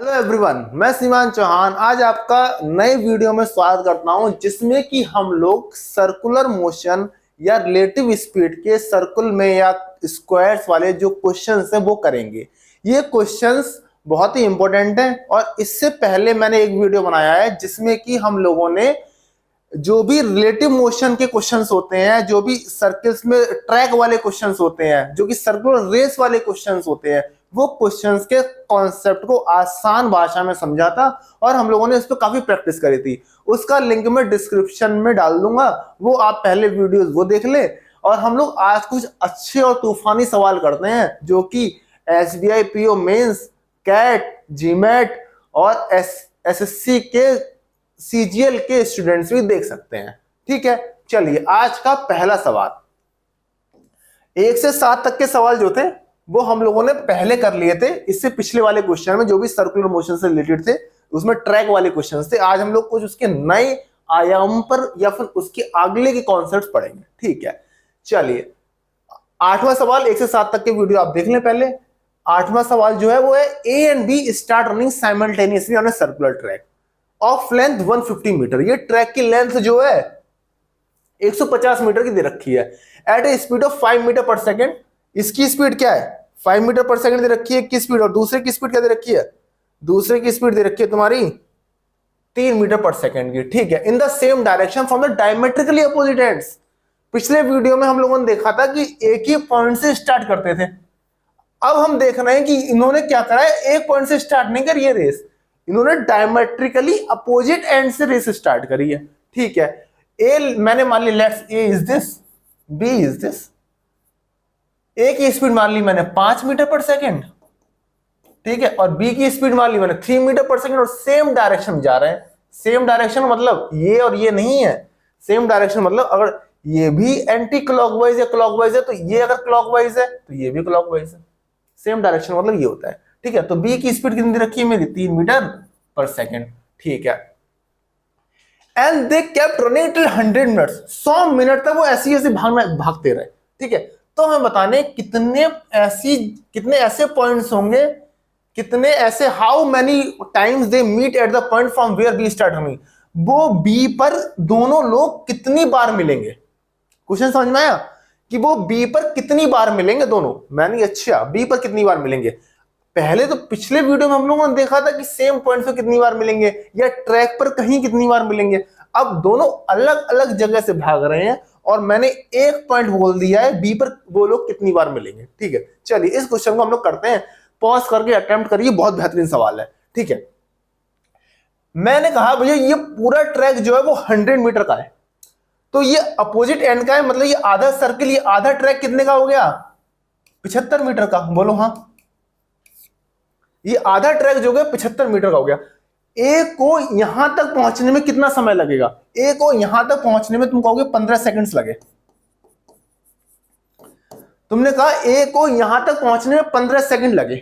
Hello everyone, मैं सीमान चौहान आज आपका नए वीडियो में स्वागत करता हूं, जिसमें कि हम लोग सर्कुलर मोशन या रिलेटिव स्पीड के सर्कुल में या स्क्वायर्स वाले जो क्वेश्चंस हैं वो करेंगे। ये क्वेश्चंस बहुत ही इंपॉर्टेंट हैं और इससे पहले मैंने एक वीडियो बनाया है जिसमें कि हम लोगों ने जो भी रिलेटिव मोशन के क्वेश्चंस होते हैं, जो भी सर्कल्स में ट्रैक वाले क्वेश्चंस होते हैं, जो कि सर्कुलर रेस वाले क्वेश्चंस होते हैं, वो क्वेश्चंस के कॉन्सेप्ट को आसान भाषा में समझा था और हम लोगों ने इस पर काफी प्रैक्टिस करी थी। उसका लिंक मैं डिस्क्रिप्शन में डाल दूंगा, वो आप पहले वीडियोस वो देख ले। और हम लोग आज कुछ अच्छे और तूफानी सवाल करते हैं जो कि SBI PO mains, CAT, GMAT और SSC के CGL के स्टूडेंट्स भी देख सकते हैं। ठीक है, चलिए आज का पहला सवाल। 1 से 7 तक के सवाल जो थे वो हम लोगों ने पहले कर लिए थे इससे पिछले वाले क्वेश्चन में, जो भी सर्कुलर मोशन से रिलेटेड थे उसमें ट्रैक वाले क्वेश्चन थे। आज हम लोग कुछ उसके नए आयाम पर या फिर उसके अगले के कॉन्सेप्ट पढ़ेंगे। ठीक है, चलिए 8वां सवाल 1 से 7 तक के वीडियो आप देख लें पहले। 8वां सवाल जो है वो है A and B start running simultaneously on a circular track of length 150 metre. ये ट्रैक की लेंथ जो है 150 मीटर की दे रखी है at a speed of 5 metre per second. इसकी स्पीड क्या है? 5 मीटर पर सेकेंड दे रखी है की स्पीड, और दूसरे की स्पीड क्या दे रखी है? दूसरे की स्पीड दे रखी है तुम्हारी 3 मीटर पर सेकेंड की। ठीक है, इन the same direction from the diametrically opposite ends. पिछले वीडियो में हम लोगों ने देखा था कि एक ही पॉइंट से स्टार्ट करते थे। अब हम देख रहे हैं कि इन्होंने क्या करा है, एक पॉइंट से स्टार्ट नहीं करी है रेस, इन्होंने डायमेट्रिकली अपोजिट एंड से रेस स्टार्ट करी है। ठीक है, ए मैंने मान ली, let's A is this, B is this. A की स्पीड मान ली मैंने 5 मीटर पर सेकेंड, ठीक है, और बी की स्पीड मान ली मैंने 3 मीटर पर सेकेंड, और सेम डायरेक्शन में जा रहे हैं। सेम डायरेक्शन मतलब ये और ये नहीं है, सेम डायरेक्शन मतलब अगर ये भी एंटी क्लॉकवाइज या क्लॉकवाइज है तो ये अगर क्लॉकवाइज है तो ये भी क्लॉकवाइज है। सेम डायरेक्शन मतलब ये होता है। ठीक है, तो बी की स्पीड कितनी रखी है मेरी? 3 मीटर पर सेकेंड। ठीक है, and they kept running till 100 minutes. 100 minute तक वो ऐसे भागते रहे। ठीक है, तो हमें बताने कितने ऐसे पॉइंट्स होंगे, कितने ऐसे, how many times they meet at the point from where B start running. वो बी पर दोनों लोग कितनी बार मिलेंगे? क्वेश्चन समझ में आया कि वो बी पर कितनी बार मिलेंगे दोनों? मैंने अच्छा बी पर कितनी बार मिलेंगे, पहले तो पिछले वीडियो में हम लोगों ने देखा था कि सेम पॉइंट पे कितनी बार मिलेंगे या ट्रैक पर कहीं कितनी बार मिलेंगे। अब दोनों अलग अलग जगह से भाग रहे हैं और मैंने एक पॉइंट बोल दिया है बी पर वो लोग कितनी बार मिलेंगे। ठीक है, चलिए इस क्वेश्चन को हम लोग करते हैं, पॉज करके अटेम्प्ट करिए, बहुत बेहतरीन सवाल है। ठीक है, मैंने कहा भैया ये पूरा ट्रैक जो है वो 100 मीटर का है, तो ये अपोजिट एंड का है, मतलब ये आधा सर्किल, ये आधा ट्रैक कितने का हो गया? 75 मीटर का। बोलो हाँ, ये आधा ट्रैक जो है 75 मीटर का हो गया। ए को यहां तक पहुंचने में कितना समय लगेगा? ए को यहां तक पहुंचने में तुम कहोगे 15 सेकंड्स लगे। तुमने कहा ए को यहां तक पहुंचने में 15 सेकंड लगे,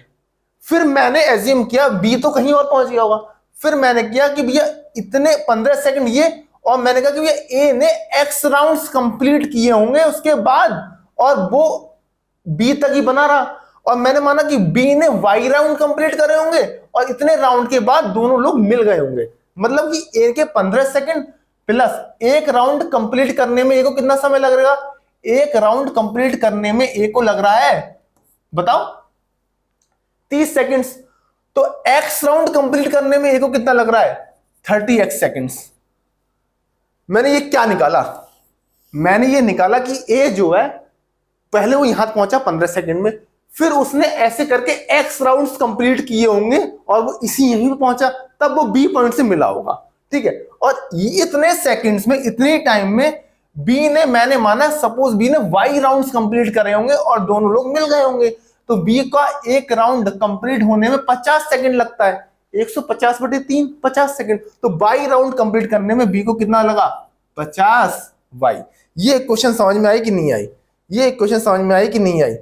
फिर मैंने एज्यूम किया बी तो कहीं और पहुंच गया होगा। फिर मैंने किया कि भैया इतने 15 सेकंड ये, और मैंने कहा कि भैया ए ने एक्स राउंड्स कंप्लीट किए होंगे उसके बाद, और वो बी तक ही बना रहा, और मैंने माना कि बी ने वाई राउंड कंप्लीट करे होंगे और इतने राउंड के बाद दोनों लोग मिल गए होंगे। मतलब कि ए के 15 सेकंड प्लस एक राउंड कंप्लीट करने में ए को कितना समय लगेगा? एक राउंड कंप्लीट करने में ए को लग रहा है, बताओ, 30 सेकंड्स। तो एक्स राउंड कंप्लीट करने में ए को कितना लग रहा है? 30x seconds. मैंने ये क्या निकाला? मैंने ये निकाला कि ए जो है पहले वो यहां पहुंचा 15 सेकंड में, फिर उसने ऐसे करके एक्स राउंड्स कंप्लीट किए होंगे और वो इसी यहीं पे पहुंचा, तब वो बी पॉइंट से मिला होगा। ठीक है, और इतने सेकंड्स में, इतने टाइम में बी ने, मैंने माना सपोज बी ने वाई राउंड्स कंप्लीट करे होंगे और दोनों लोग मिल गए होंगे, तो बी का एक राउंड कंप्लीट होने में 50 सेकंड लगता है। 150/3 50 सेकंड, तो वाई राउंड कंप्लीट करने में बी को कितना लगा? 50 वाई। ये क्वेश्चन समझ में आई कि नहीं आई? ये क्वेश्चन समझ में आई कि नहीं आई?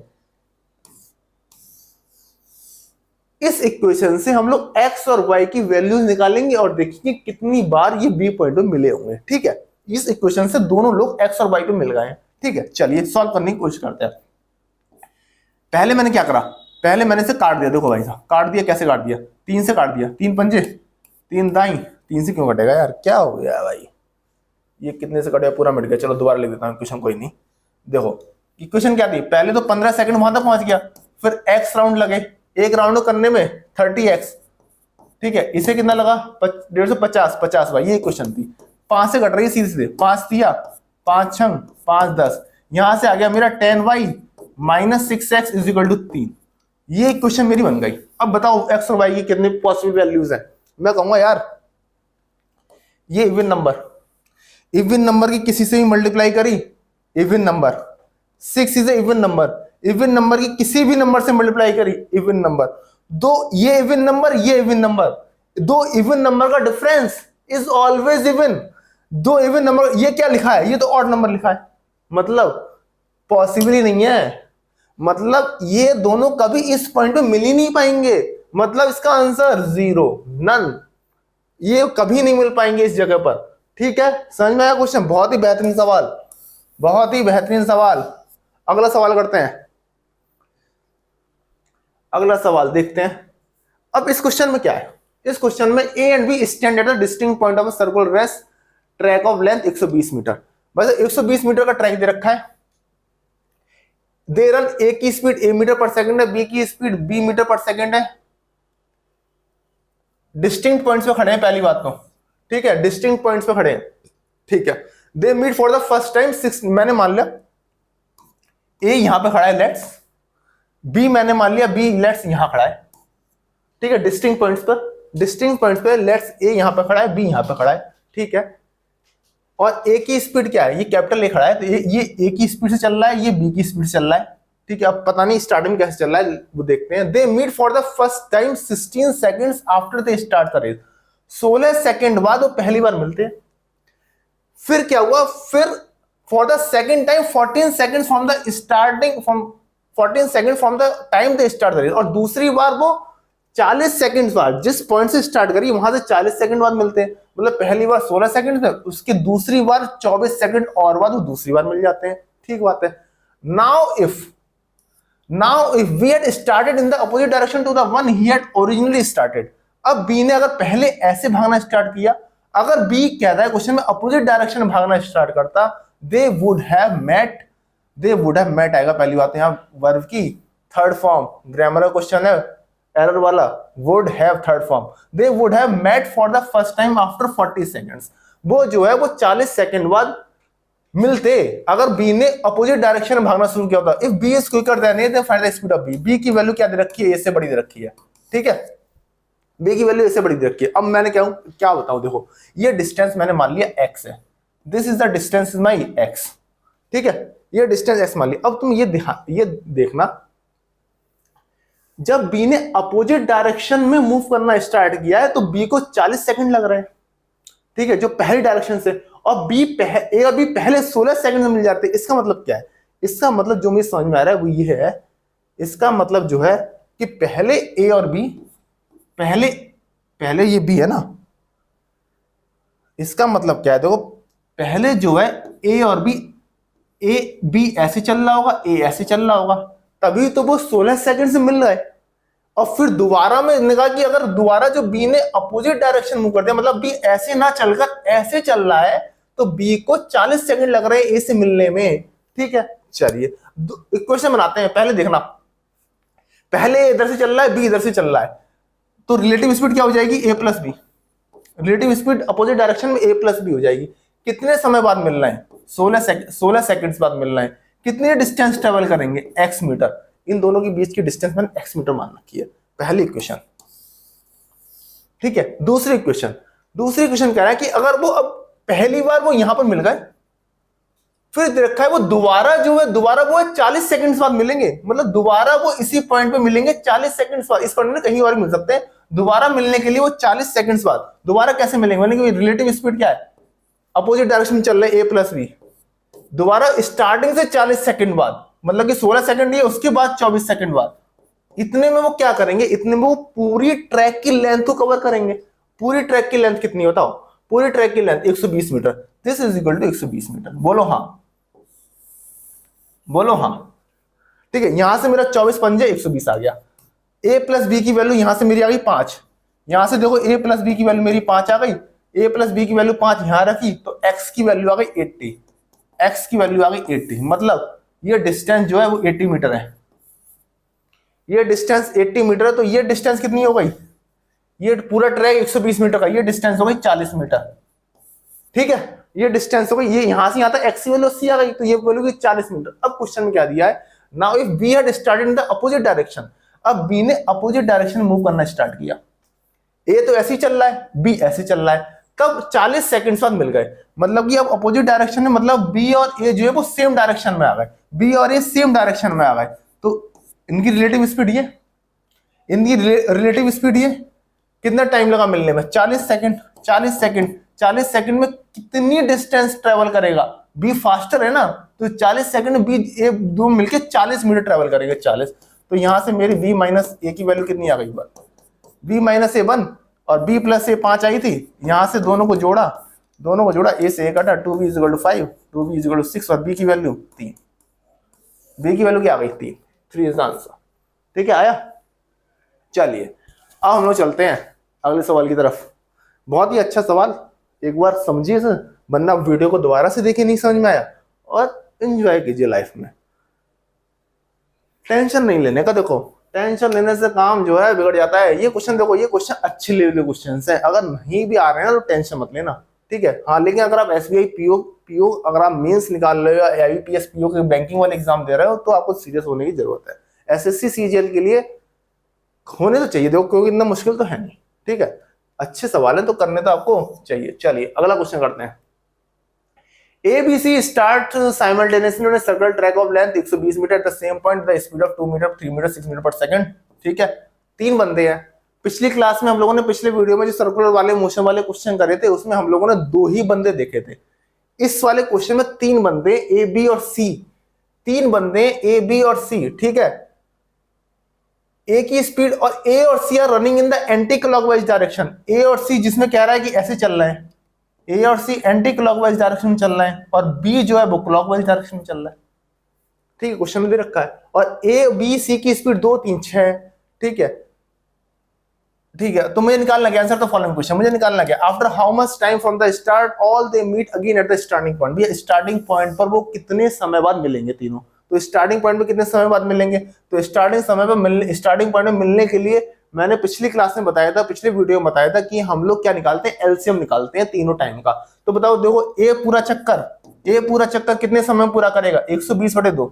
इस इक्वेशन से हम लोग x और y की वैल्यूज निकालेंगे और देखेंगे कितनी बार ये b पॉइंट पे मिले होंगे। ठीक है, इस इक्वेशन से दोनों लोग x और y पे मिल गए हैं। ठीक है, चलिए सॉल्व करने की कोशिश करते हैं। पहले मैंने क्या करा, पहले मैंने इसे काट दिया, देखो भाई साहब काट दिया, कैसे काट दिया, 3 से काट दिया, 3 पंजे 3 दाई, 3 से क्यों कटेगा यार, क्या हो गया भाई, ये कितने से कटेगा, पूरा मिट गया। चलो दोबारा लिख देता हूँ क्वेश्चन, कोई नहीं। देखो इक्वेशन क्या थी, पहले तो 15 सेकंड वहां तक पहुंच गया, फिर एक्स राउंड लगे, एक राउंड करने में 30x, ठीक है, इसे कितना लगा 150, 50 भाई, ये क्वेश्चन थी। 5 से कट रही है सीधे सीधे, 5 दिया, 5 छंग 5 10, यहां से आ गया मेरा 10y minus 6x is equal to 3। ये क्वेश्चन मेरी बन गई। अब बताओ x और y की कितनी पॉसिबल वैल्यूज है। मैं कहूंगा यार ये इवन नंबर की किसी से भी मल्टीप्लाई करी, even number, 6 is even number, even number की किसी भी नंबर से मल्टीप्लाई करी, इवन नंबर, दो ये इवन नंबर, ये इवन नंबर, दो इवन नंबर का डिफरेंस इज ऑलवेज इवन। दो इवन नंबर, ये क्या लिखा है, ये तो ऑड नंबर लिखा है, मतलब पॉसिबल ही नहीं है, मतलब ये दोनों कभी इस पॉइंट पे मिल ही नहीं पाएंगे, मतलब इसका आंसर 0, नन, ये कभी नहीं मिल पाएंगे इस जगह पर। ठीक है, समझ में आया क्वेश्चन, बहुत ही बेहतरीन सवाल, बहुत ही बेहतरीन सवाल। अगला सवाल करते हैं, अगला सवाल देखते हैं। अब इस क्वेश्चन में क्या है, इस क्वेश्चन में A and B stand at the distinct point of a circular race, track of length 120 metre. बस 120 मीटर का ट्रैक दे रखा है, दे रन ए की स्पीड ए मीटर पर सेकंड है, बी की speed B metre per second है। Distinct points पे खड़े हैं पहली बात तो, ठीक है, डिस्टिंक्ट पॉइंट्स पे खड़े हैं, ठीक है। They meet for the first time 6, मैंने मान लिया ए यहां पे खड़ा है, लेट्स, बी मैंने मान लिया बी लेट्स यहां खड़ा है, ठीक है, डिस्टिंक्ट पॉइंट्स पर लेट्स ए यहां पे खड़ा है, बी यहां पे खड़ा है, ठीक है। और ए की स्पीड क्या है, ये कैपिटल ए खड़ा है, तो ये ए की स्पीड से चल रहा है, ये बी की स्पीड से चल रहा है, ठीक है। अब पता नहीं स्टार्टिंग कैसे चल रहा है वो देखते हैं। They meet for the first time 16 seconds after they start the race, 16 second बाद वो पहली बार मिलते हैं। फिर क्या हुआ, फिर for the second time 14 seconds from the starting, from 14 second from the time they start the race, और दूसरी बार वो 40 सेकंड बाद, जिस पॉइंट से स्टार्ट करी वहां से 40 सेकंड बाद मिलते हैं, मतलब पहली बार 16 सेकंड में, उसकी दूसरी बार 24 सेकंड और बाद वो दूसरी बार मिल जाते हैं, ठीक बात है। Now if we had started in the opposite direction to the one he had originally started, अब बी ने अगर पहले ऐसे भागना स्टार्ट किया, अगर बी कहता है क्वेश्चन में अपोजिट डायरेक्शन में भागना स्टार्ट करता, दे वुड हैव मेट आएगा पहली बात, यहां वर्ब की थर्ड फॉर्म, ग्रामर का क्वेश्चन है एरर वाला, would have third form, they would have met for the first time after 40 seconds, वो जो है वो 40 सेकंड बाद मिलते अगर बी ने अपोजिट डायरेक्शन में भागना शुरू किया होता। If B is quicker than A, then find the speed of B. B की वैल्यू क्या दे रखी है, ए से बड़ी दे रखी है, ठीक है, बी की वैल्यू ए से बड़ी दे रखी है। अब मैंने क्या बताऊं, देखो ये डिस्टेंस मैंने मान लिया x है, this is the distance is my x, ठीक है, ये डिस्टेंस x मान लिया। अब तुम ये देखना, जब बी ने अपोजिट डायरेक्शन में मूव करना स्टार्ट किया है तो बी को 40 सेकंड लग रहे हैं, ठीक है, जो पहली डायरेक्शन से, और बी पहले 16 सेकंड में मिल जाते हैं। इसका मतलब क्या है, इसका मतलब जो मुझे समझ में आ रहा है वो ये है, इसका मतलब जो है कि पहले ए और बी, पहले ये बी है ना, इसका मतलब क्या है, देखो पहले जो है ए और बी, ए बी ऐसे चल रहा होगा, ए ऐसे चल रहा होगा, तभी तो वो 16 सेकंड से मिल रहा है। और फिर दोबारा में कहा कि अगर दोबारा जो बी ने अपोजिट डायरेक्शन मूव कर दिया, मतलब बी ऐसे ना चलकर ऐसे चल रहा है, तो बी को 40 सेकंड लग रहे हैं ए से मिलने में, ठीक है। चलिए इक्वेशन बनाते हैं, पहले देखना, पहले इधर से चल रहा है, बी इधर से चल रहा है, तो रिलेटिव स्पीड क्या हो जाएगी, A plus B, relative speed opposite direction में ए प्लस बी हो जाएगी। कितने समय बाद मिलना है, 16 सेकंड्स बाद मिलना है। कितनी डिस्टेंस ट्रेवल करेंगे, x मीटर, इन दोनों के बीच की डिस्टेंस मैंने x मीटर मान रखी है, पहली इक्वेशन, ठीक है। दूसरी इक्वेशन कह रहा है कि अगर वो अब पहली बार वो यहां पर मिल गए, फिर देखा है वो दोबारा वो 40 सेकंड्स बाद मिलेंगे, मतलब दोबारा वो इसी पॉइंट पे मिलेंगे 40 सेकंड्स बाद, इस पॉइंट में कहीं और मिल सकते हैं, दोबारा मिलने के लिए वो 40 सेकंड्स बाद दोबारा कैसे मिलेंगे, मतलब रिलेटिव स्पीड क्या है, अपोजिट डायरेक्शन में चल रहे ए प्लस बी, दोबारा स्टार्टिंग से 40 सेकंड बाद, मतलब कि 16 सेकंड है, उसके बाद 24 सेकंड बाद, इतने में वो क्या करेंगे, इतने में वो पूरी ट्रैक की लेंथ को कवर करेंगे। पूरी ट्रैक की लेंथ कितनी बताओ, पूरी ट्रैक की length 120 metre, this is equal to 120 metre, बोलो हाँ, ठीक है। यहां से मेरा 24 पंजे 120 आ गया, ए प्लस बी की वैल्यू यहां से मेरी आ गई 5, यहां से देखो ए प्लस बी की वैल्यू मेरी 5 आ गई, ए प्लस बी की वैल्यू 5 यहां रखी तो एक्स की वैल्यू आ गई 80, एक्स की वैल्यू आ गई 80, मतलब ये डिस्टेंस जो है वो 80 मीटर है, ये डिस्टेंस 80 मीटर है। तो ये डिस्टेंस कितनी हो गई, ये पूरा ट्रैक 120 मीटर का, ये डिस्टेंस हो गई 40 मीटर, ठीक है, ये डिस्टेंस हो गई, ये यहां से यहां तक एक्स की वैल्यू 80 आ गई तो ये वैल्यू की 40 मीटर। अब क्वेश्चन में क्या दिया है, now if be had started in the opposite direction, अब बी ने अपोजिट डायरेक्शन मूव करना स्टार्ट किया, ए तो ऐसे ही चल रहा है, बी ऐसे चल रहा है, कब 40 सेकंड्स बाद मिल गए, मतलब कि अब अपोजिट डायरेक्शन में, मतलब बी और ए जो है वो सेम डायरेक्शन में आ गए, बी और ए सेम डायरेक्शन में आ गए, तो इनकी रिलेटिव स्पीड ये, इनकी रिलेटिव स्पीड ये, कितना टाइम लगा मिलने में, 40 सेकंड, 40 सेकंड, 40 सेकंड में कितनी डिस्टेंस ट्रेवल करेगा, बी फास्टर है ना, तो 40 सेकंड में बी ए दो मिलके 40 मीटर ट्रेवल करेगा, 40, तो यहां से मेरी बी माइनस ए की वैल्यू कितनी आ गई, बी माइनस ए 1 और बी प्लस ए 5 आई थी, यहां से दोनों को जोड़ा, ए से ए कटा, 2b equal to 5, 2b equal to 6 और बी की वैल्यू 3, बी की वैल्यू क्या आ गई 3, 3 इज द आंसर, ठीक है, आया। चलिए अब हम लोग चलते हैं अगले सवाल की तरफ, बहुत ही अच्छा सवाल, एक बार समझिए इसे, वरना वीडियो को दोबारा से देखिए नहीं समझ में आया, और एंजॉय कीजिए लाइफ में, टेंशन नहीं लेने का, देखो टेंशन लेने से काम जो है बिगड़ जाता है। ये क्वेश्चन देखो, ये क्वेश्चन अच्छे लेवल के क्वेश्चन है, अगर नहीं भी आ रहे हैं तो टेंशन मत लेना, ठीक है। हाँ लेकिन अगर आप एसबीआई पीओ अगर आप मेंस निकाल रहे हो या आईबीपीएस पीओ के बैंकिंग वाले एग्जाम दे रहे हो तो आपको सीरियस होने की जरूरत है। एसएससी सीजीएल के लिए होने तो चाहिए देखो, क्योंकि इतना मुश्किल तो है नहीं, ठीक है, अच्छे सवाल है तो करने तो आपको चाहिए। चलिए अगला क्वेश्चन करते हैं। ABC start simultaneously on a circular track of length 120 metre at the same point the speed of 2 metre, 3 metre, 6 metre per second, ठीक है, तीन बंदे हैं। पिछली क्लास में हम लोगों ने, पिछले वीडियो में जो सर्कुलर वाले मोशन वाले क्वेश्चन करे थे उसमें हम लोगों ने 2 ही बंदे देखे थे। इस वाले क्वेश्चन में 3 बंदे ए बी और सी, 3 बंदे ए बी और सी, ठीक है। ए की स्पीड और ए और C are running in the anticlockwise direction, A और सी जिसमें कह रहा है कि ऐसे चल रहे हैं, ए और सी एंटी क्लॉकवाइज डायरेक्शन में चल रहे हैं और बी जो है वो क्लॉकवाइज डायरेक्शन में चल रहा है, ठीक है, क्वेश्चन में दे रखा है। और ए बी सी की स्पीड 2 3 6, ठीक है, ठीक है। तो मुझे निकालना क्या आंसर, तो फॉलोइंग क्वेश्चन मुझे निकालना क्या, after how much time from the start all they meet again at the starting point, भैया स्टार्टिंग पॉइंट पर वो कितने समय बाद मिलेंगे तीनों, तो स्टार्टिंग पॉइंट पे कितने समय बाद मिलेंगे, तो स्टार्टिंग पॉइंट में मिलने के लिए मैंने पिछली क्लास में बताया था, पिछले वीडियो में बताया था कि हम लोग क्या निकालते हैं, एलसीएम निकालते हैं तीनों टाइम का। तो बताओ देखो, ए पूरा चक्कर कितने समय में पूरा करेगा, 120/2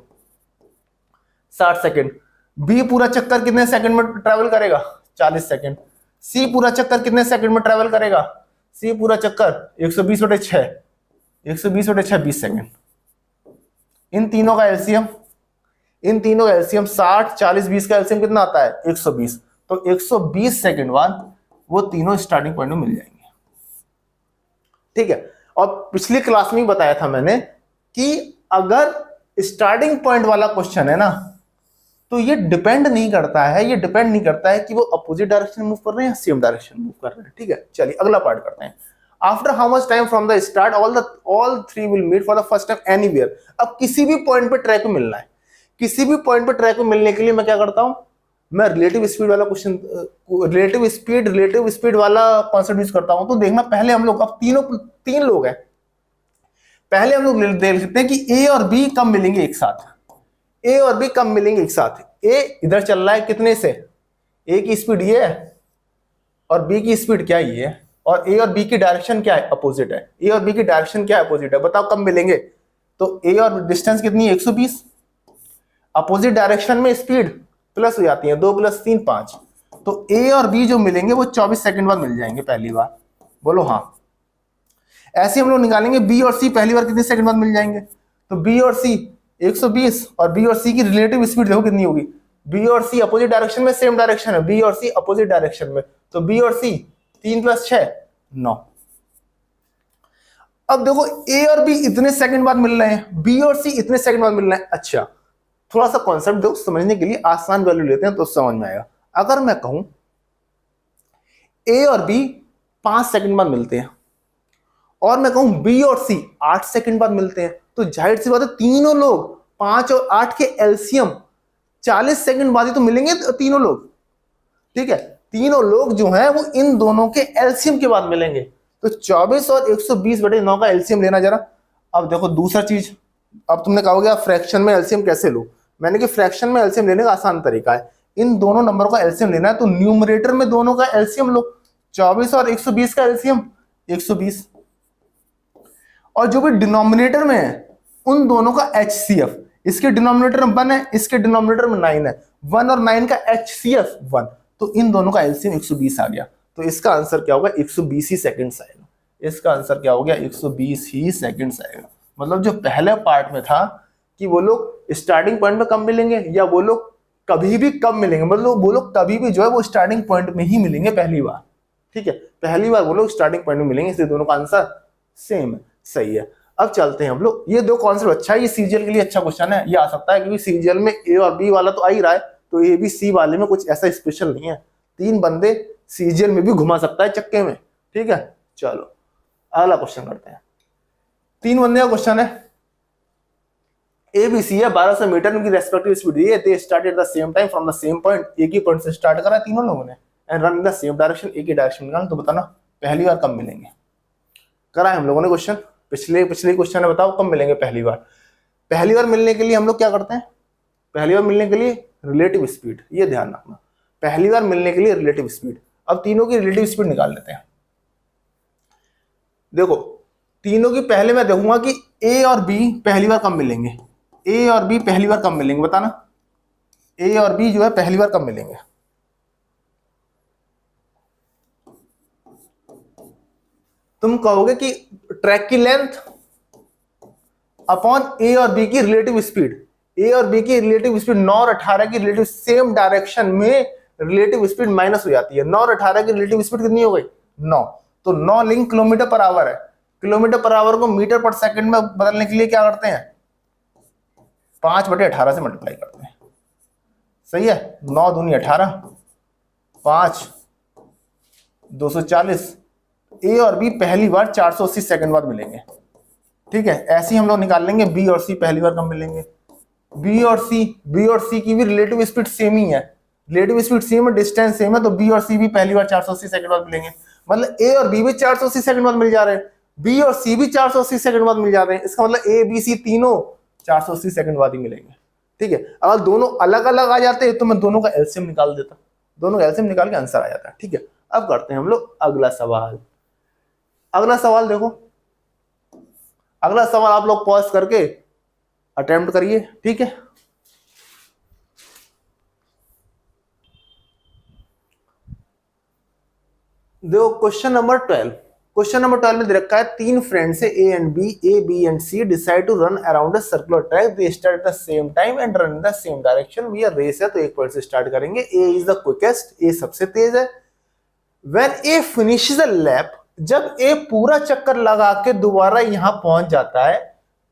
60 सेकंड। बी पूरा चक्कर कितने सेकंड में ट्रेवल करेगा, 40 सेकंड। सी पूरा चक्कर कितने सेकंड में ट्रेवल करेगा, सी पूरा चक्कर 120/6, 120/6 20 सेकंड। इन तीनों का एलसीएम 60 40 20 का एलसीएम कितना आता है, 120, तो 120 सेकंड बाद वो तीनों स्टार्टिंग पॉइंट में मिल जाएंगे, ठीक है। और पिछली क्लास में बताया था मैंने कि अगर स्टार्टिंग पॉइंट वाला क्वेश्चन है ना, तो ये डिपेंड नहीं करता है कि वो अपोजिट डायरेक्शन मूव कर रहे हैं या सेम डायरेक्शन मूव कर रहे हैं, ठीक है। चलिए अगला पार्ट करते हैं। After how much time from the start all three will meet for the first time anywhere, अब किसी भी पॉइंट पे ट्रैक में मिलना है, किसी भी पॉइंट पे ट्रैक में मिलने के लिए मैं क्या करता हूं, मैं रिलेटिव स्पीड वाला क्वेश्चन, रिलेटिव स्पीड वाला कॉन्सेप्ट यूज करता हूं। तो देखना पहले हम लोग, अब तीन लोग हैं, पहले हम लोग देख सकते हैं कि ए और बी कब मिलेंगे एक साथ, ए और बी कब मिलेंगे एक साथ। ए इधर चल रहा है कितने से, ए की स्पीड ये है और बी की स्पीड क्या ये है, और ए और बी की डायरेक्शन क्या है, अपोजिट है, ए और बी की डायरेक्शन क्या है, अपोजिट है। बताओ कब मिलेंगे, तो ए और डिस्टेंस कितनी है 120, अपोजिट डायरेक्शन में स्पीड प्लस हो जाती है, 2 + 3 5, तो ए और बी जो मिलेंगे वो 24 सेकंड बाद मिल जाएंगे पहली बार, बोलो हाँ। ऐसे हम लोग निकालेंगे बी और सी पहली बार कितने सेकंड बाद मिल जाएंगे, तो बी और सी 120, और बी और सी की रिलेटिव स्पीड देखो कितनी होगी, बी और सी अपोजिट डायरेक्शन में, सेम डायरेक्शन है, बी और सी अपोजिट डायरेक्शन में, तो बी और सी 3 + 6 9। अब देखो ए और बी इतने सेकंड बाद मिल रहे हैं, बी और सी इतने सेकंड बाद मिल रहे हैं। अच्छा थोड़ा सा कॉन्सेप्ट देखो समझने के लिए, आसान वैल्यू लेते हैं तो समझ में आएगा। अगर मैं कहूं ए और बी 5 सेकंड बाद मिलते हैं और मैं कहूं बी और सी 8 सेकंड बाद मिलते हैं, तो जाहिर सी बात है तीनों लोग 5 और 8 के एलसीएम 40 सेकंड बाद ही तो मिलेंगे तीनों लोग, ठीक है, तीनों लोग जो हैं वो इन दोनों के एलसीएम के बाद मिलेंगे। तो 24 और 120/9 का एलसीएम लेना जरा। अब देखो दूसरा चीज, अब तुमने कहोगे आप फ्रैक्शन में एलसीएम कैसे लो? मैंने कि फ्रैक्शन में एलसीएम लेने का आसान तरीका है, इन दोनों नंबरों का एलसीएम लेना है तो न्यूमरेटर में दोनों का एलसीएम लो। 24 और 120 का एलसीएम 120, और जो भी डिनोमिनेटर में है उन दोनों का एचसीएफ। इसके डिनोमिनेटर में 1 है, इसके डिनोमिनेटर में 9 है, 1 और 9 का एचसीएफ 1, तो इन दोनों का एलसीएम 120 आ गया। तो इसका आंसर क्या होगा? 120 ही सेकंड्स आएगा। इसका आंसर क्या हो गया? 120 ही सेकंड्स आएगा। मतलब जो पहले पार्ट में था कि वो लोग स्टार्टिंग पॉइंट में कब मिलेंगे या वो लोग कभी भी कब मिलेंगे, मतलब वो लोग कभी भी जो है वो स्टार्टिंग पॉइंट में ही मिलेंगे पहली बार। ठीक है, पहली बार वो लोग स्टार्टिंग पॉइंट में मिलेंगे, इसलिए दोनों का आंसर सेम है। सही है। अब चलते हैं हम लोग, ये दो कॉन्सेप्ट अच्छा है, ये सीजीएल के लिए अच्छा क्वेश्चन है, ये आ सकता है क्योंकि सीजीएल में ए और बी वाला तो आ ही रहा है, तो ए बी सी वाले में कुछ ऐसा स्पेशल नहीं है, 3 बंदे सीजीएल में भी घुमा सकता है चक्के में। ठीक है, चलो अगला क्वेश्चन करते हैं। 3 बंदे का क्वेश्चन है, ए बी सी है, 1200 मीटर उनकी रेस्पेक्टिव स्पीड है, they started at the same time from the same point, एक ही पॉइंट से स्टार्ट करा तीनों लोगों ने, and run in the same direction, एक ही डायरेक्शन निकालना। तो बताना पहली बार कब मिलेंगे? करा है हम लोगों ने क्वेश्चन, पिछले क्वेश्चन है, बताओ कब मिलेंगे पहली बार? पहली बार मिलने के लिए हम लोग क्या करते हैं? पहली बार मिलने के लिए रिलेटिव स्पीड, ये ध्यान रखना, पहली बार मिलने के लिए रिलेटिव स्पीड। अब तीनों की रिलेटिव स्पीड निकाल लेते हैं। देखो तीनों की पहले मैं देखूंगा कि ए और बी पहली बार कब मिलेंगे, ए और बी पहली बार कब मिलेंगे, बताना ए और बी जो है पहली बार कब मिलेंगे? तुम कहोगे कि ट्रैक की लेंथ अपॉन ए और बी की रिलेटिव स्पीड, ए और बी की रिलेटिव स्पीड 9 और 18 की रिलेटिव सेम डायरेक्शन में रिलेटिव स्पीड माइनस हो जाती है। 9 और 18 की रिलेटिव स्पीड कितनी हो गई? 9, तो 9 लिंक किलोमीटर पर आवर है, किलोमीटर पर आवर को मीटर पर सेकंड में बदलने के लिए क्या करते हैं? 5/18 से मल्टीप्लाई करते हैं। सही है, 9 दूनी 18, 5 240, ए और बी पहली बार 480 सेकंड बाद मिलेंगे। ठीक है, ऐसे ही हम लोग निकाल लेंगे बी और सी पहली बार कब मिलेंगे। बी और सी की भी रिलेटिव स्पीड सेम ही है, रिलेटिव स्पीड सेम है, डिस्टेंस सेम है, तो बी और सी भी पहली बार 480 सेकंड बाद मिलेंगे। मतलब ए और बी भी 480 सेकंड बाद मिल जा रहे हैं, बी और सी भी 480 सेकंड बाद मिल जा रहे हैं। इसका मतलब ए बी सी तीनों 480 सेकंड बाद ही मिलेंगे। ठीक है, अगर दोनों अलग अलग आ जाते तो मैं दोनों का एलसीएम निकाल देता, दोनों का एलसीएम निकाल के आंसर आ जाता है। ठीक है, अब करते हैं हम लोग अगला सवाल। अगला सवाल देखो, अगला सवाल आप लोग पॉज करके अटेम्प्ट करिए। ठीक है, देखो क्वेश्चन नंबर 12, क्वेश्चन नंबर 12 में दे रखा है 3 फ्रेंड्स है A B and C decide to run around a circular track, they start at the same time and run in the same direction. भैया रेस है तो एक पॉइंट से स्टार्ट करेंगे, A is the quickest, A सबसे तेज है। When A finishes a lap, जब ए पूरा चक्कर लगा के दोबारा यहां पहुंच जाता है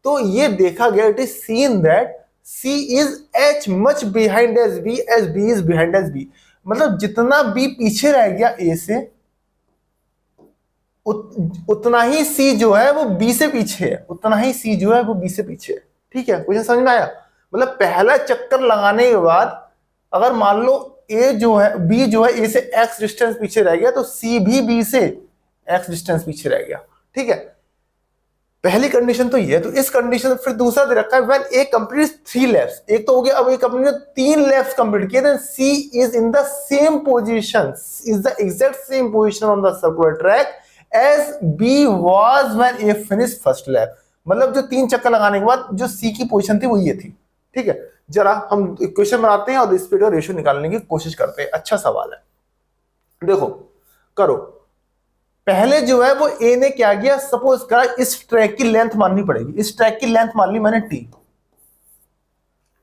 तो ये देखा गया, it is seen that C is each much behind as B is behind as B. मतलब जितना बी पीछे रह गया ए से उतना ही सी जो है वो बी से पीछे है, उतना ही सी जो है वो बी से पीछे है। ठीक है, क्वेश्चन समझ में आया? मतलब पहला चक्कर लगाने के बाद अगर मान लो ए जो है बी जो है ए से एक्स डिस्टेंस पीछे रह गया तो सी भी बी से एक्स डिस्टेंस पीछे रह गया। ठीक है, पहली कंडीशन तो ये है। तो इस कंडीशन फिर दूसरा दे रखा है व्हेन ए कंप्लीट्स 3 लैप्स, एक तो हो गया, अब ए कंप्लीट 3 लैप्स कंप्लीट किए, then C is in the same position, is the exact same position on the circular track as B was when A finish first lap. मतलब जो 3 चक्कर लगाने के बाद जो सी की पोजीशन थी वो ये थी। ठीक है, जरा हम इक्वेशन बनाते हैं और स्पीड और रेशियो निकालने की कोशिश करते हैं। अच्छा सवाल है, देखो करो। पहले जो है वो ए ने क्या किया, सपोज करा इस ट्रैक की लेंथ माननी पड़ेगी, इस ट्रैक की लेंथ मान ली मैंने टी,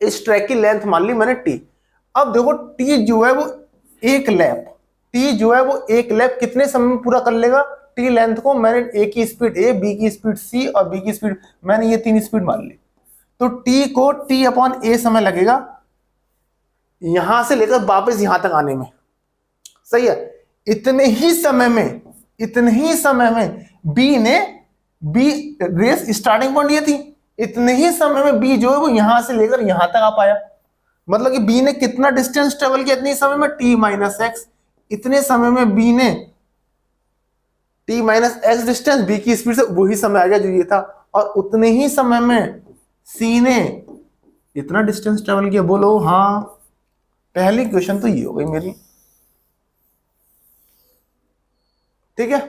इस ट्रैक की लेंथ मान ली मैंने टी। अब देखो टी जो है वो एक लैप, टी जो है वो एक लैप कितने समय में पूरा कर लेगा? टी लेंथ को मैंने ए की स्पीड ए, बी की स्पीड सी और बी की स्पीड मैंने ये 3 स्पीड मान ली, तो टी को टी अपॉन ए समय लगेगा यहां से लेकर वापस यहां तक आने में। सही है, इतने ही समय में बी रेस स्टार्टिंग पॉइंट ये थी, इतने ही समय में बी जो है वो यहां से लेकर यहां तक आ पाया। मतलब कि बी ने कितना डिस्टेंस ट्रेवल किया इतने समय में? T minus X. इतने समय में बी ने t minus X distance, B की स्पीड से वही समय आ गया जो ये था, और उतने ही समय में सी ने इतना डिस्टेंस ट्रेवल किया। बोलो हाँ, पहली क्वेश्चन तो ये हो गई मेरी। ठीक है,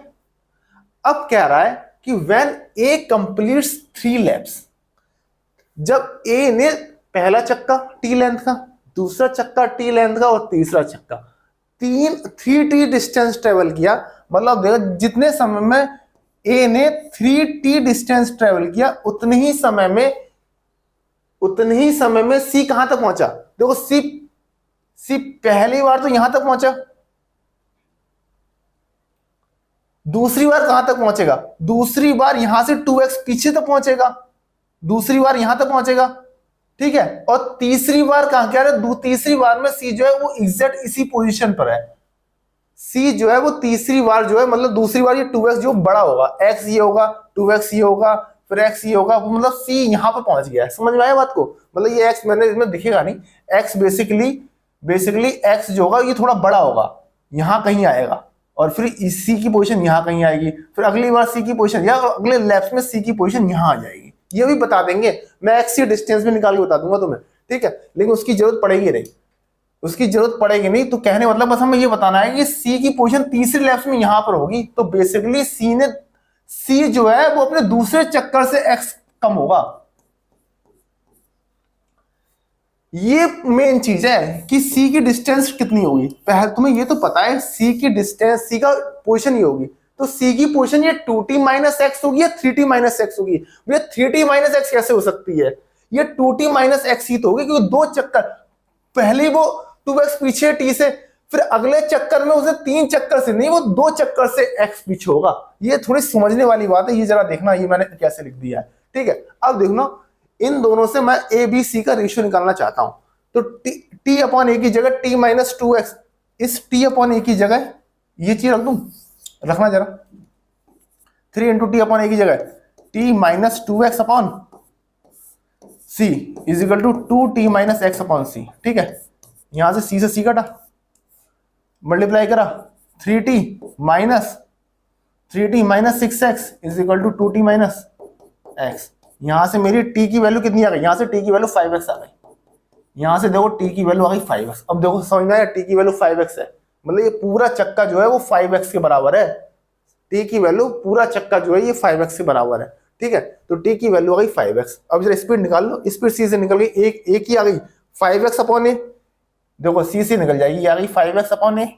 अब कह रहा है कि व्हेन ए कंप्लीट्स 3 लैप्स, जब ए ने पहला चक्का टी लेंथ का, दूसरा चक्का टी लेंथ का और तीसरा चक्का 3t डिस्टेंस ट्रेवल किया, मतलब देखो जितने समय में ए ने 3t डिस्टेंस ट्रेवल किया उतने ही समय में सी कहां तक पहुंचा। देखो सी पहली बार तो यहां तक पहुंचा, दूसरी बार कहां तक पहुंचेगा, दूसरी बार यहां से 2x पीछे तक पहुंचेगा, दूसरी बार यहां तक पहुंचेगा। ठीक है, और तीसरी बार कहां क्या है, तीसरी बार में सी जो है वो एग्जैक्ट इसी पोजीशन पर है। सी जो है वो तीसरी बार जो है, मतलब दूसरी बार ये 2x जो बड़ा होगा, x ये होगा, 2x ये होगा, फिर x ये होगा, मतलब सी यहां पर पहुंच गया है। समझ में आया बात को, मतलब ये x मैंने इसमें दिखेगा नहीं, x बेसिकली x जो होगा ये थोड़ा बड़ा होगा, यहां कहीं आएगा, और फिर सी की पोजीशन यहां कहीं आएगी, फिर अगली बार सी की पोजीशन या अगले लैप्स में सी की पोजीशन यहां आ जाएगी। ये भी बता देंगे, मैं एक्स की डिस्टेंस भी निकाल के बता दूंगा तुम्हें। ठीक है, लेकिन उसकी जरूरत पड़ेगी नहीं, तो कहने मतलब बस हमें ये बताना है कि सी की पोजीशन तीसरे लैप्स में यहां पर होगी, तो बेसिकली सी जो है वो अपने दूसरे चक्कर से एक्स कम होगा। ये मेन चीज है कि सी की डिस्टेंस कितनी होगी। पहले तुम्हें ये तो पता है सी की डिस्टेंस, सी का पोजीशन ये होगी, तो सी की पोजीशन ये 2t माइनस एक्स होगी या 3t माइनस एक्स होगी। भैया 3t माइनस एक्स कैसे हो सकती है, ये 2t माइनस एक्स ही तो होगी, क्योंकि दो चक्कर, पहले वो 2x पीछे t से, फिर अगले चक्कर में उसे 3 चक्कर से नहीं, वो 2 चक्कर से x पीछे होगा। ये थोड़ी समझने वाली बात है, ये जरा देखना ये मैंने कैसे लिख दिया है। ठीक है, अब देखना इन दोनों से मैं ए बी सी का रेशियो निकालना चाहता हूं, तो t अपॉन ए की जगह t माइनस 2x, इस t अपॉन ए की जगह ये चीज रख दूं, रखना जरा, 3 इंटू टी अपॉन ए की जगह t minus 2x upon C is equal to 2t minus x upon C. ठीक है, यहां से c से c कटा, मल्टीप्लाई करा 3t minus 6x is equal to 2t minus x। यहां से मेरी t की वैल्यू कितनी आ गई, यहां से t की वैल्यू 5x आ गई, यहां से देखो t की वैल्यू आ गई 5x। अब देखो समझ में आया, t की वैल्यू 5x है, मतलब ये पूरा चक्का जो है वो 5x के बराबर है। t की वैल्यू पूरा चक्का जो है ये 5x के बराबर है। ठीक है, तो t की वैल्यू आ गई 5x। अब जरा स्पीड निकाल लो, स्पीड c से निकल गई, एक ही आ गई 5x अपॉन ए, देखो c से निकल जाएगी, आ गई 5x upon A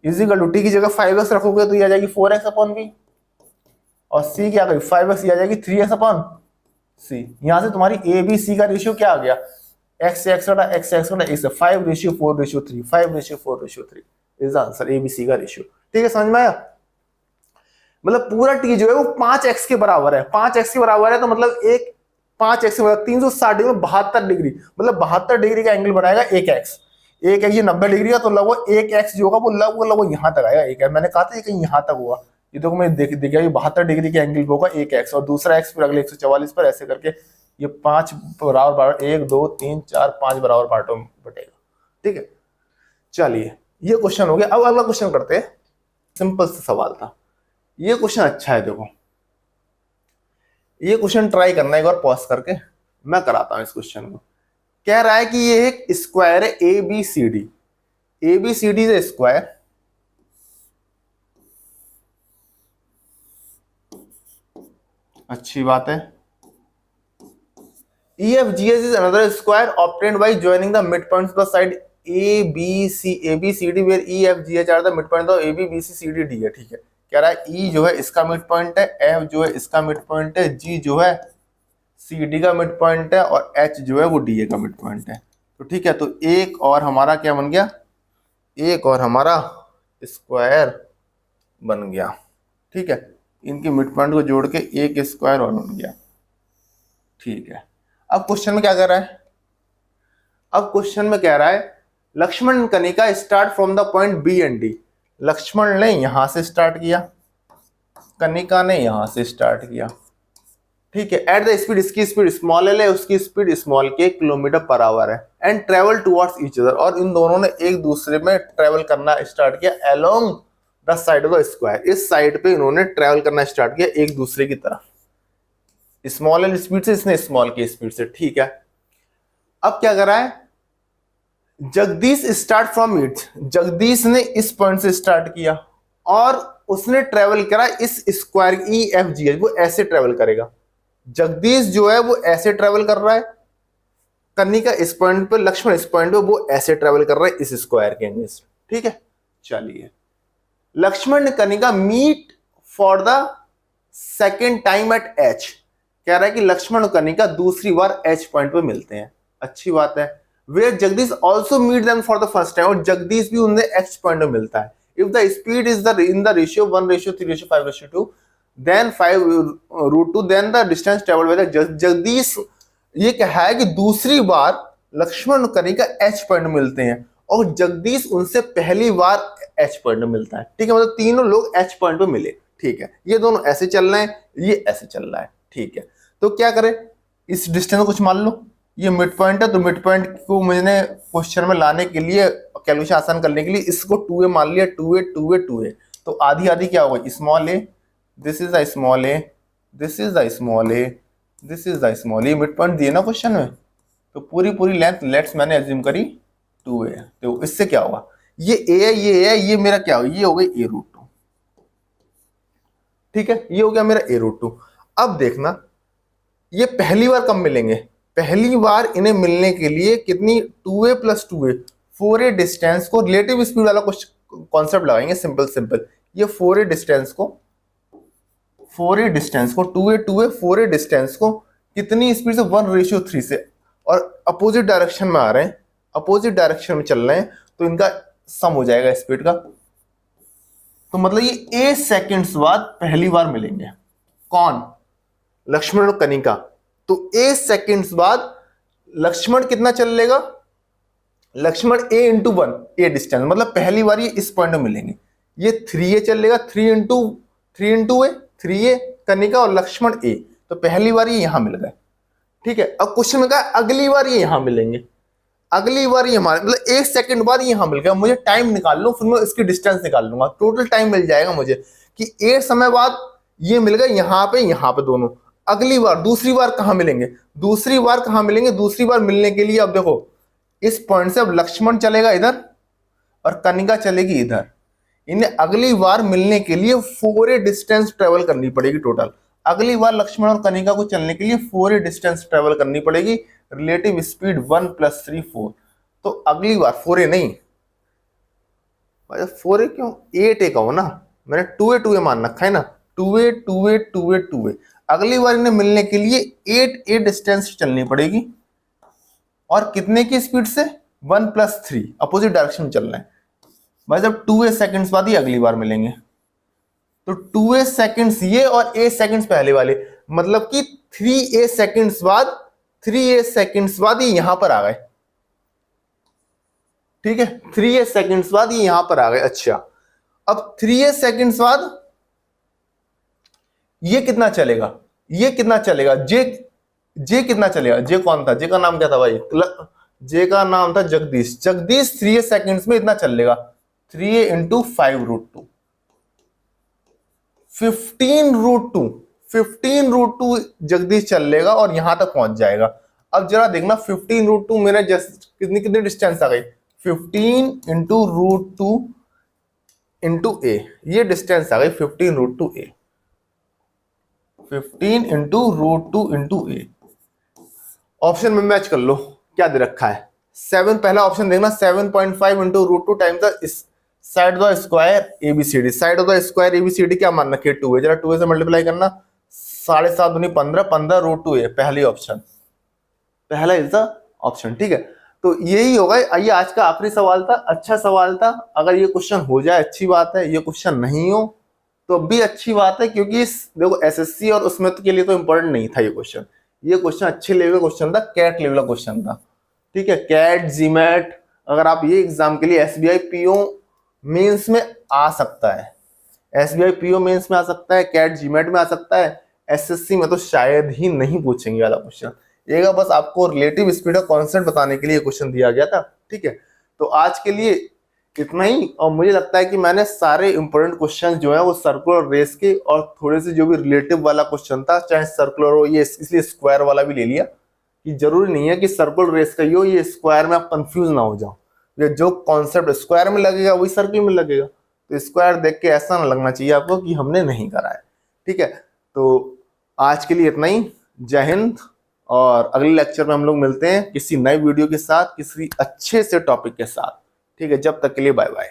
is equal to t की जगह 5x रखोगे तो ये आ जाएगी 4x अपॉन b, और c की आ गई 5x, ये आ जाएगी 3x अपॉन c। यहां से तुम्हारी ए बी सी का रेशियो क्या आ गया, x से x कटा, x से x कटा, x 5:4:3, 5:4:3 is answer A B C का रेशियो। ठीक है, समझ में आया, मतलब पूरा t जो है वो 5x के बराबर है, 5x के बराबर है, तो मतलब एक 5x के बराबर 360 डिग्री, 72 डिग्री, मतलब 72 डिग्री का एंगल बनाएगा एक x, एक है ये 90 डिग्री का, तो लगभग एक x जो होगा वो लगभग यहां तक आएगा। एक है, मैंने कहा था ये कहीं यहां तक होगा, ये देखो मैं देख दिया, ये 72 डिग्री के एंगल होगा एक x, और दूसरा x फिर अगले 144 पर, ऐसे करके ये 5 बराबर 1 2 3 4 5 बराबर पार्टों में बटेगा। ठीक है, चलिए ये क्वेश्चन हो गया। अब अगला क्वेश्चन करते हैं, सिंपल सा सवाल था, ये क्वेश्चन अच्छा है। देखो ये क्वेश्चन ट्राई करना एक बार पॉज करके, मैं कराता हूं इस क्वेश्चन को। कह रहा है कि ये एक स्क्वायर है A B C D, A B C D is square, अच्छी बात है। EFGH is another square obtained by joining the midpoints of the side ABCD where EFGH are the midpoint of AB BC CD D है। ठीक है, कह रहा है E जो है इसका मिड पॉइंट है, F जो है इसका मिड पॉइंट है, G जो है CD का मिड पॉइंट है, और H जो है वो DA का मिड पॉइंट है। तो ठीक है, तो एक और हमारा क्या बन गया, एक और हमारा स्क्वायर बन गया। ठीक है, इनके मिड पॉइंट को जोड़ के एक स्क्वायर और बन गया। ठीक है, अब क्वेश्चन में क्या कर रहा है, अब क्वेश्चन में कह रहा है Laxman Kanika start from the point B and D. Laxman ने यहां से स्टार्ट किया, कनिका ने यहां से स्टार्ट किया। ठीक है। एट द स्पीड, इसकी स्पीड स्मॉल एल है, उसकी स्पीड स्मॉल के किलोमीटर पर आवर है। And travel towards each other, और इन दोनों ने एक दूसरे में ट्रेवल करना स्टार्ट किया along the side of the square. इस साइड पे इन्होंने ट्रेवल करना स्टार्ट किया एक दूसरे की तरफ, स्मॉल एल स्पीड से, इसने स्मॉल की स्पीड से। ठीक है। अब क्या करा है, Jagdish start from it, Jagdish ने इस पॉइंट से स्टार्ट किया और उसने ट्रेवल करा इस square E F G H, वो ऐसे ट्रेवल करेगा। जगदीश जो है वो ऐसे ट्रेवल कर रहा है, कनिका इस पॉइंट पे, लक्ष्मण इस पॉइंट पे, वो ऐसे ट्रेवल कर रहा है इस स्क्वायर के अगेंस्ट। ठीक है। चलिए, लक्ष्मण ने Kanika meet for the second time at H, कह रहा है कि लक्ष्मण और कनिका दूसरी बार एच पॉइंट पे मिलते हैं। अच्छी बात है। वे Jagdish also meet them for the first time, और जगदीश भी उन्हें एच पॉइंट पे मिलता है। If the speed is the in the ratio 1:3:5:2, then 5√2, then the distance traveled by the Jagdish ये कहा है कि दूसरी बार लक्ष्मण और कनिका एच पॉइंट मिलते हैं और जगदीश उनसे पहली बार एच पॉइंट मिलता है। ठीक है, मतलब तीनों लोग एच पॉइंट पे मिले। ठीक है, ये दोनों ऐसे चल रहे हैं, ये ऐसे चल रहा है। ठीक है, तो क्या करें, इस डिस्टेंस को कुछ मान लो, ये मिड पॉइंट है, तो मिड पॉइंट को मैंने क्वेश्चन में लाने के लिए, कैलकुलेशन आसान करने के लिए इसको 2a मान लिया, 2a 2a 2a, तो आधी आधी क्या होगा, small A, this is the small A, this is the small A, this is the small A. Mid point दिए ना क्वेश्चन में, तो पूरी पूरी लेंथ लेट्स मैंने एज्यूम करी 2a। तो इससे क्या होगा, ये a है, ये है, ये मेरा क्या होगा, ये हो गई a√2। ठीक है, ये हो गया मेरा a√2। अब देखना ये पहली बार कब मिलेंगे, पहली बार इन्हें मिलने के लिए कितनी, 2a + 2a, 4a डिस्टेंस को रिलेटिव स्पीड वाला कुछ कॉन्सेप्ट लगाएंगे, सिंपल सिंपल। ये 4a डिस्टेंस को 2a 2a 4a डिस्टेंस को कितनी स्पीड से, 1:3 से, और अपोजिट डायरेक्शन में आ रहे हैं, अपोजिट डायरेक्शन में चल रहे हैं, तो इनका सम हो जाएगा स्पीड का। तो मतलब ये a सेकेंड्स बाद पहली बार मिलेंगे। कौन, लक्ष्मण और कनिका। तो a सेकेंड्स बाद लक्ष्मण कितना चल लेगा, लक्ष्मण a × 1 a डिस्टेंस, मतलब पहली बार ये इस पॉइंट में मिलेंगे। ये 3a चलेगा, 3 × a 3a, कनिका और लक्ष्मण a, तो पहली बार ये यहां मिल गए। ठीक है, अब क्वेश्चन में कहा अगली बार ये यहां मिलेंगे, अगली बार ये हमारे मतलब 1 सेकंड बाद ये यहां मिल गया, मुझे टाइम निकाल लो, फिर मैं इसकी डिस्टेंस निकाल लूंगा, टोटल टाइम मिल जाएगा मुझे कि 1 समय बाद ये मिल गए यहां पे दोनों। अगली बार, दूसरी बार कहां मिलेंगे, दूसरी बार कहां मिलेंगे, दूसरी बार मिलने के लिए अब देखो इस पॉइंट से अब लक्ष्मण चलेगा इधर और कनिका चलेगी इधर। इन्हें अगली बार मिलने के लिए 4a डिस्टेंस ट्रेवल करनी पड़ेगी टोटल। अगली बार लक्ष्मण और कनिका को चलने के लिए 4a डिस्टेंस ट्रेवल करनी पड़ेगी, रिलेटिव स्पीड 1 + 3 4। तो अगली बार 4a नहीं, 4a क्यों, 8a का हो ना, मैंने 2a 2a मान रखा है ना, 2a 2a 2a 2a। अगली बार इन्हें मिलने के लिए 8a डिस्टेंस चलनी पड़ेगी, और कितने की स्पीड से, 1 + 3, अपोजिट डायरेक्शन में चलना है भाई। जब 2a सेकेंड्स बाद ही अगली बार मिलेंगे, तो 2a सेकेंड्स ये और a सेकेंड्स पहले वाले, मतलब कि 3a सेकेंड्स बाद, 3a सेकेंड्स बाद ये यहां पर आ गए। ठीक है, 3a सेकेंड्स बाद ये यहां पर आ गए। अच्छा, अब 3a सेकेंड्स बाद ये कितना चलेगा, ये कितना चलेगा, जे कितना चलेगा, जे कौन था, जे का नाम क्या था भाई, जे का नाम था जगदीश। जगदीश 3a सेकेंड्स में इतना चल लेगा, 3a × 5√2, 15√2 जगदीश चल लेगा और यहां तक पहुंच जाएगा। अब जरा देखना 15√2 मेरा जस्ट कितनी कितनी डिस्टेंस आ गई, 15 × √2 × a, ये डिस्टेंस आ गई 15√2 a, 15 × √2 × a। ऑप्शन में मैच कर लो, क्या दे रखा है, 7, पहला ऑप्शन देखना, 7.5 × √2 times the side of the square ABCD। Side of the square ABCD क्या मान रखी है, 2 है, जरा 2 से मल्टीप्लाई करना, 7.5 दूनी 15, 15√2 है पहली ऑप्शन, पहला इज द ऑप्शन। ठीक है, तो यही होगा। ये आज का आखिरी सवाल था, अच्छा सवाल था। अगर ये क्वेश्चन हो जाए अच्छी बात है, ये क्वेश्चन नहीं हो तो भी अच्छी बात है, क्योंकि देखो SSC और उसमें के लिए तो इंपॉर्टेंट नहीं था ये क्वेश्चन। ये क्वेश्चन अच्छे लेवल का क्वेश्चन था, कैट लेवल का क्वेश्चन था। ठीक है, कैट जीमैट, अगर आप ये एग्जाम के लिए SBI PO मेंस में आ सकता है, SBI PO मेंस में आ सकता है, कैट जीमैट में आ सकता है, एसएससी में तो शायद ही नहीं पूछेंगे वाला क्वेश्चन। ये बस आपको रिलेटिव स्पीड का कॉन्सेप्ट बताने के लिए क्वेश्चन दिया गया था। ठीक है, तो आज के लिए इतना ही। और मुझे लगता है कि मैंने सारे इंपॉर्टेंट क्वेश्चन जो है वो सर्कुलर रेस के और थोड़े से जो भी रिलेटिव वाला क्वेश्चन था, चाहे सर्कुलर हो, ये इसलिए स्क्वायर वाला भी ले लिया कि जरूरी नहीं है कि सर्कुलर रेस का ही हो, ये स्क्वायर में आप कंफ्यूज ना हो जाओ। ये जो कॉन्सेप्ट स्क्वायर में लगेगा वही सर्किल में लगेगा, तो स्क्वायर देख के ऐसा ना लगना चाहिए आपको कि हमने नहीं करा है। ठीक है, तो आज के लिए इतना ही। जय हिंद, और अगले लेक्चर में हम लोग मिलते हैं किसी नए वीडियो के साथ, किसी अच्छे से टॉपिक के साथ। ठीक है, जब तक के लिए बाय बाय।